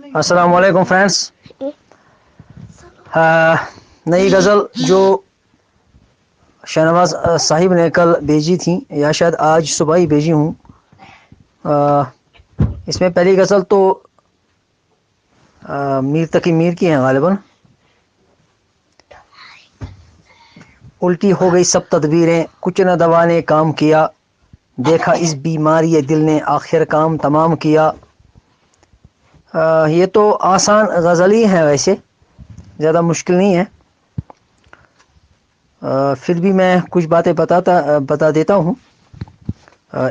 अस्सलाम वालेकुम फ्रेंड्स। नई गज़ल जो शहनवाज साहिब ने कल भेजी थी या शायद आज सुबह ही भेजी हूँ। इसमें पहली गज़ल तो मीर तकी मीर की है गालिबन। उल्टी हो गई सब तदबीरें, कुछ न दवा ने काम किया, देखा इस बीमारी दिल ने आखिर काम तमाम किया। ये तो आसान गज़ल ही है, वैसे ज़्यादा मुश्किल नहीं है। फिर भी मैं कुछ बातें बता देता हूँ।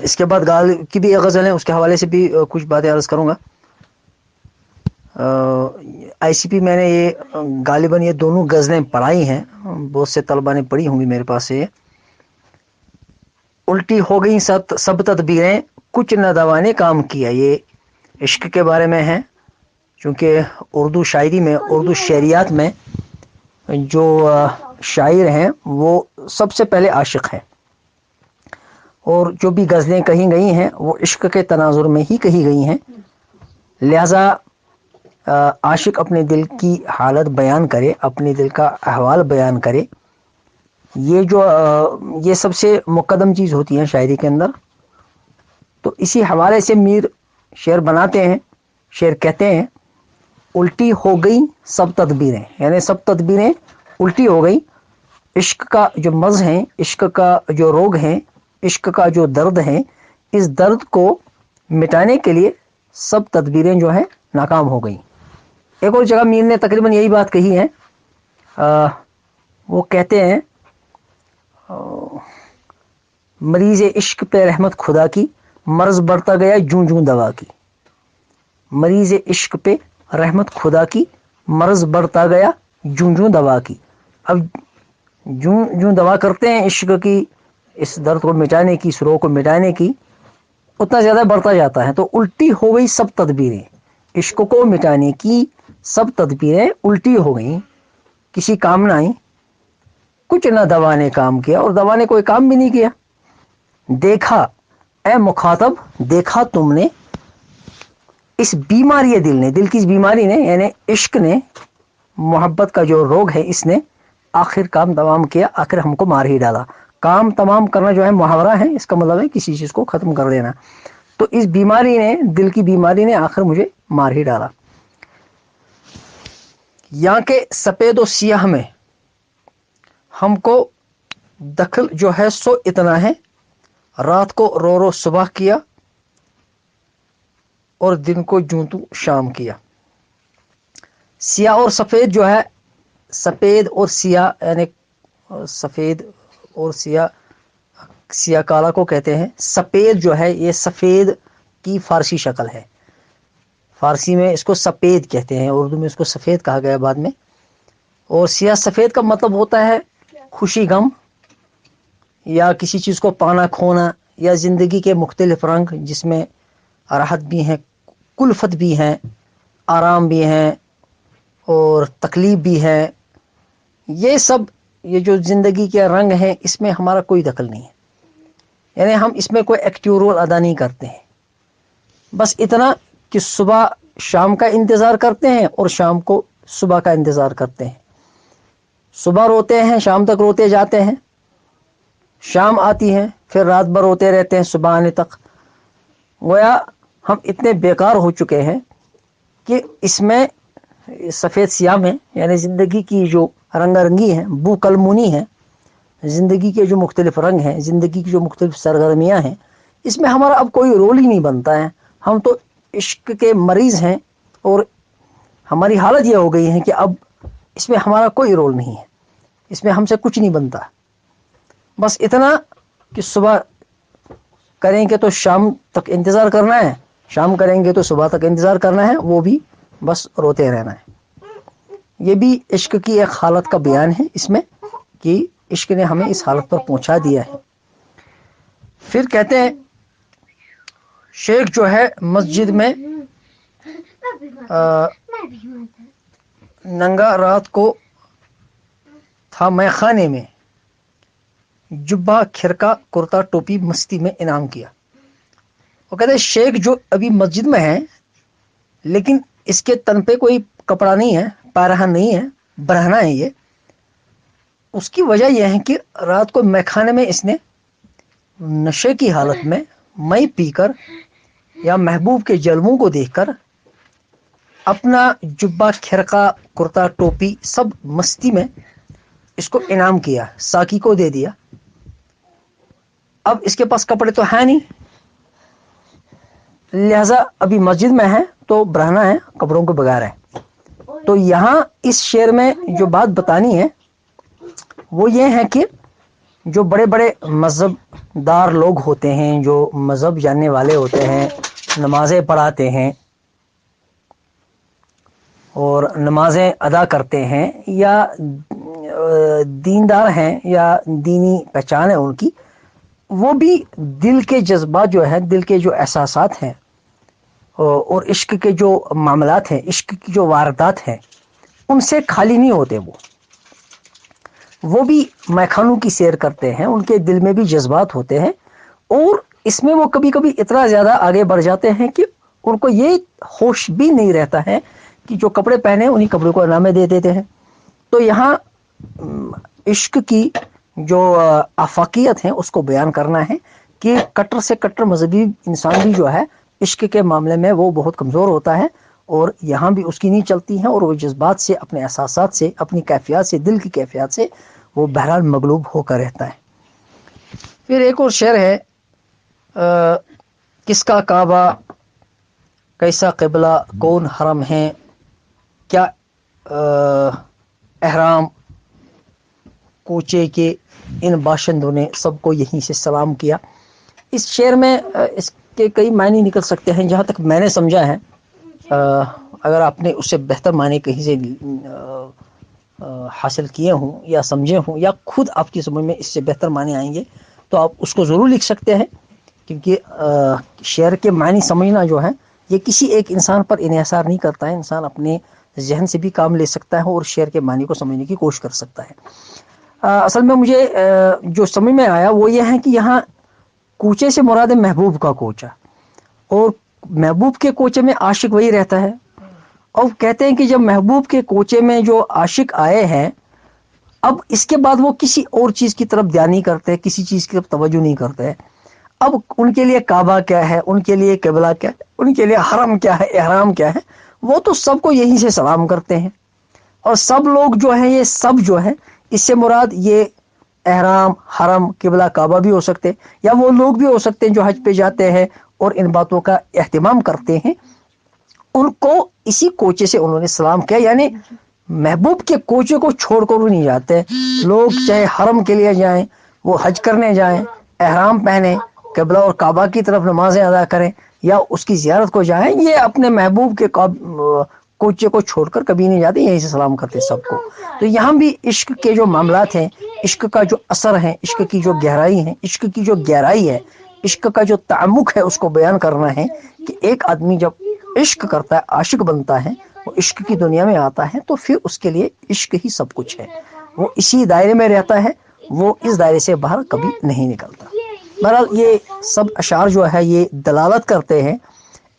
इसके बाद गाल की भी एक गज़ल है, उसके हवाले से भी कुछ बातें अर्ज़ करूँगा। आईसीपी मैंने ये गालिबन ये दोनों गज़लें पढ़ाई हैं, बहुत से तलबा ने पढ़ी होंगी मेरे पास से। उल्टी हो गई सब तदबीरें, कुछ न दवा ने काम किया। ये इश्क के बारे में है, चूँकि उर्दू शायरी में, उर्दू शहरियात में जो शायर हैं वो सबसे पहले आशिक हैं, और जो भी गज़लें कही गई हैं वो इश्क के तनाजुर में ही कही गई हैं। लिहाजा आशिक अपने दिल की हालत बयान करे, अपने दिल का अहवाल बयान करे। ये जो ये सबसे मुक़द्दम चीज़ होती है शायरी के अंदर। तो इसी हवाले से मीर शेर बनाते हैं। शेर कहते हैं, उल्टी हो गई सब तदबीरें, यानी सब तदबीरें उल्टी हो गई। इश्क का जो मज़ है, इश्क का जो रोग है, इश्क का जो दर्द है, इस दर्द को मिटाने के लिए सब तदबीरें जो है नाकाम हो गई। एक और जगह मीर ने तकरीबन यही बात कही है। वो कहते हैं, मरीज़ इश्क पे रहमत खुदा की, मर्ज़ बढ़ता गया जूं जूं दवा की। मरीज़ इश्क पे रहमत खुदा की, मर्ज़ बढ़ता गया जूं जूं दवा की। अब जूं जूं दवा करते हैं इश्क की, इस दर्द को मिटाने की, इस रोग को मिटाने की, उतना ज़्यादा बढ़ता जाता है। तो उल्टी हो गई सब तदबीरें, इश्क को मिटाने की सब तदबीरें उल्टी हो गई, किसी काम ना आई। कुछ ना दवा ने काम किया, और दवा ने कोई काम भी नहीं किया। देखा ए मुखातब, देखा तुमने इस बीमारी दिल ने, दिल की इस बीमारी ने यानी इश्क ने, मोहब्बत का जो रोग है, इसने आखिर काम तमाम किया, आखिर हमको मार ही डाला। काम तमाम करना जो है मुहावरा है, इसका मतलब है किसी चीज़ को ख़त्म कर देना। तो इस बीमारी ने, दिल की बीमारी ने आखिर मुझे मार ही डाला। यहाँ के सफ़ेद और सियाह में हमको दखल जो है सो इतना है, रात को रो रो सुबह किया और दिन को जूं तू शाम किया। सियाह और सफ़ेद जो है, सफ़ेद और सियाह यानी सफ़ेद और सियाह, सियाह काला को कहते हैं। सफ़ेद जो है ये सफ़ेद की फ़ारसी शक्ल है, फ़ारसी में इसको सफ़ेद कहते हैं, उर्दू में इसको सफ़ेद कहा गया बाद में। और सियाह सफ़ेद का मतलब होता है खुशी गम, या किसी चीज़ को पाना खोना, या ज़िंदगी के मुख्तलिफ रंग जिसमें राहत भी हैं, कुल्फत भी हैं, आराम भी हैं और तकलीफ़ भी है। ये सब, ये जो ज़िंदगी के रंग हैं, इसमें हमारा कोई दखल नहीं है, यानी हम इसमें कोई एक्टिव रोल अदा नहीं करते हैं। बस इतना कि सुबह शाम का इंतज़ार करते हैं और शाम को सुबह का इंतज़ार करते हैं। सुबह रोते हैं, शाम तक रोते जाते हैं, शाम आती है फिर रात भर रोते रहते हैं सुबह आने तक। गोया हम इतने बेकार हो चुके हैं कि इसमें सफ़ेद सियाह में, यानी ज़िंदगी की जो रंगारंगी है, बू कलमुनी है, ज़िंदगी के जो मुख्तलिफ रंग हैं, ज़िंदगी की जो मुख्तलिफ सरगर्मियाँ हैं, इसमें हमारा अब कोई रोल ही नहीं बनता है। हम तो इश्क के मरीज़ हैं, और हमारी हालत यह हो गई है कि अब इसमें हमारा कोई रोल नहीं है, इसमें हमसे कुछ नहीं बनता। बस इतना कि सुबह करेंगे तो शाम तक इंतज़ार करना है, शाम करेंगे तो सुबह तक इंतज़ार करना है, वो भी बस रोते रहना है। ये भी इश्क की एक हालत का बयान है इसमें, कि इश्क ने हमें इस हालत पर पहुंचा दिया है। फिर कहते हैं, शेख जो है मस्जिद में नंगा रात को था मैं खाने में, जुब्बा खिरका कुर्ता टोपी मस्ती में इनाम किया। वो कहते हैं शेख जो अभी मस्जिद में है, लेकिन اس کے تن پہ کوئی کپڑا نہیں ہے، پیرہن نہیں ہے، برہنہ ہے یہ۔ اس کی وجہ یہ ہے کہ رات کو میخانے میں اس نے نشے کی حالت میں مئی پی کر یا محبوب کے جلووں کو دیکھ کر اپنا جبہ، کھرقہ، کرتا، ٹوپی سب مستی میں اس کو انعام کیا، ساقی کو دے دیا۔ اب اس کے پاس کپڑے تو ہیں نہیں، لہذا ابھی مسجد میں ہے تو برہنہ ہے، کپڑوں کے بغیر ہے۔ تو یہاں اس شعر میں جو بات بتانی ہے وہ یہ ہے کہ جو بڑے بڑے مذہب دار لوگ ہوتے ہیں، جو مذہب جاننے والے ہوتے ہیں، نمازیں پڑھاتے ہیں اور نمازیں ادا کرتے ہیں، یا دیندار ہیں یا دینی پہچان ہے ان کی، وہ بھی دل کے جذبات جو ہے، دل کے جو احساسات ہیں اور عشق کے جو معاملات ہیں، عشق کی جو واردات ہیں، ان سے خالی نہیں ہوتے۔ وہ بھی میخانوں کی سیر کرتے ہیں، ان کے دل میں بھی جذبات ہوتے ہیں، اور اس میں وہ کبھی کبھی اتنا زیادہ آگے بڑھ جاتے ہیں کہ ان کو یہ ہوش بھی نہیں رہتا ہے کہ جو کپڑے پہنے انہی کپڑوں کو انعامیں دے دیتے ہیں۔ تو یہاں عشق کی جو آفاقیت ہے اس کو بیان کرنا ہے کہ کٹر سے کٹر مذہبی انسان بھی جو ہے عشق کے معاملے میں وہ بہت کمزور ہوتا ہے، اور یہاں بھی اس کی نہیں چلتی ہے، اور وہ جذبات سے، اپنے احساسات سے، اپنی کیفیات سے، دل کی کیفیات سے وہ بہرحال مغلوب ہو کر رہتا ہے۔ پھر ایک اور شعر ہے، کس کا کعبہ، کیسا قبلہ، کون حرم ہے، کیا احرام، کوچے کے ان باشندوں نے سب کو یہیں سے سلام کیا۔ اس شعر میں اس کے کئی معنی نکل سکتے ہیں، جہاں تک میں نے سمجھا ہے۔ اگر آپ نے اس سے بہتر معنی کہیں سے حاصل کیے ہوں یا سمجھے ہوں، یا خود آپ کی سمجھ میں اس سے بہتر معنی آئیں گے تو آپ اس کو ضرور لکھ سکتے ہیں، کیونکہ شعر کے معنی سمجھنا جو ہے یہ کسی ایک انسان پر انحصار نہیں کرتا ہے، انسان اپنے ذہن سے بھی کام لے سکتا ہے اور شعر کے معنی کو سمجھنے کی کوشش کر سکتا ہے۔ اصل میں مجھے جو سمجھ میں آیا وہ یہ ہے کہ یہاں کوچے سے مراد محبوب کا کوچہ، اور محبوب کے کوچے میں عاشق وہی رہتا ہے، اور کہتے ہیں کہ جب محبوب کے کوچے میں جو عاشق آئے ہیں، اب اس کے بعد وہ کسی اور چیز کی طرف دھیان نہیں کرتے، کسی چیز کی طرف توجہ نہیں کرتے۔ اب ان کے لیے کعبہ کیا ہے، ان کے لیے قبلہ کیا ہے، ان کے لیے حرم کیا ہے، احرام کیا ہے، وہ تو سب کو یہیں سے سلام کرتے ہیں۔ اور سب لوگ جو ہیں، یہ سب جو ہے، اس سے مراد یہ احرام، حرم، قبلہ، کعبہ بھی ہو سکتے، یا وہ لوگ بھی ہو سکتے ہیں جو حج پہ جاتے ہیں اور ان باتوں کا اہتمام کرتے ہیں، ان کو اسی کوچے سے انہوں نے سلام کیا۔ یعنی محبوب کے کوچے کو چھوڑ کر وہ نہیں جاتے۔ لوگ چاہے حرم کے لیے جائیں، وہ حج کرنے جائیں، احرام پہنیں، قبلہ اور کعبہ کی طرف نمازیں ادا کریں، یا اس کی زیارت کو جائیں، یہ اپنے محبوب کے کوچے کو چھوڑ کر کبھی نہیں جاتے، یہیں سے سلام کرتے سب کو۔ تو یہاں بھی عشق کے جو معاملات ہیں، عشق کا جو اثر ہے، عشق کی جو گہرائی ہے، عشق کی جو گہرائی ہے، عشق کا جو تعمق ہے، اس کو بیان کرنا ہے کہ ایک آدمی جب عشق کرتا ہے، عاشق بنتا ہے، وہ عشق کی دنیا میں آتا ہے، تو پھر اس کے لیے عشق ہی سب کچھ ہے، وہ اسی دائرے میں رہتا ہے، وہ اس دائرے سے باہر کبھی نہیں نکلتا۔ بہرحال یہ سب اشعار جو ہے یہ دلالت کرتے ہیں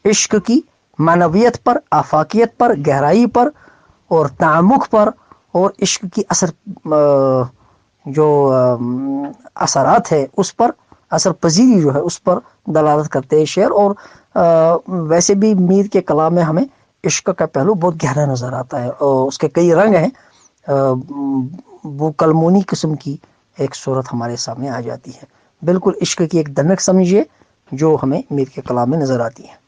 عشق کی معنویت پر، آفاقیت پر، گہرائی پر اور تعمق پر، اور عشق کی جو اثرات ہے اس پر، اثر پذیری جو ہے اس پر دلالت کرتے ہیں شعر۔ اور ویسے بھی میر کے کلام میں ہمیں عشق کا پہلو بہت گہرا نظر آتا ہے، اور اس کے کئی رنگ ہیں، وہ کلمونی قسم کی ایک صورت ہمارے سامنے آ جاتی ہے، بالکل عشق کی ایک دنک سمجھیے جو ہمیں میر کے کلام میں نظر آتی ہے۔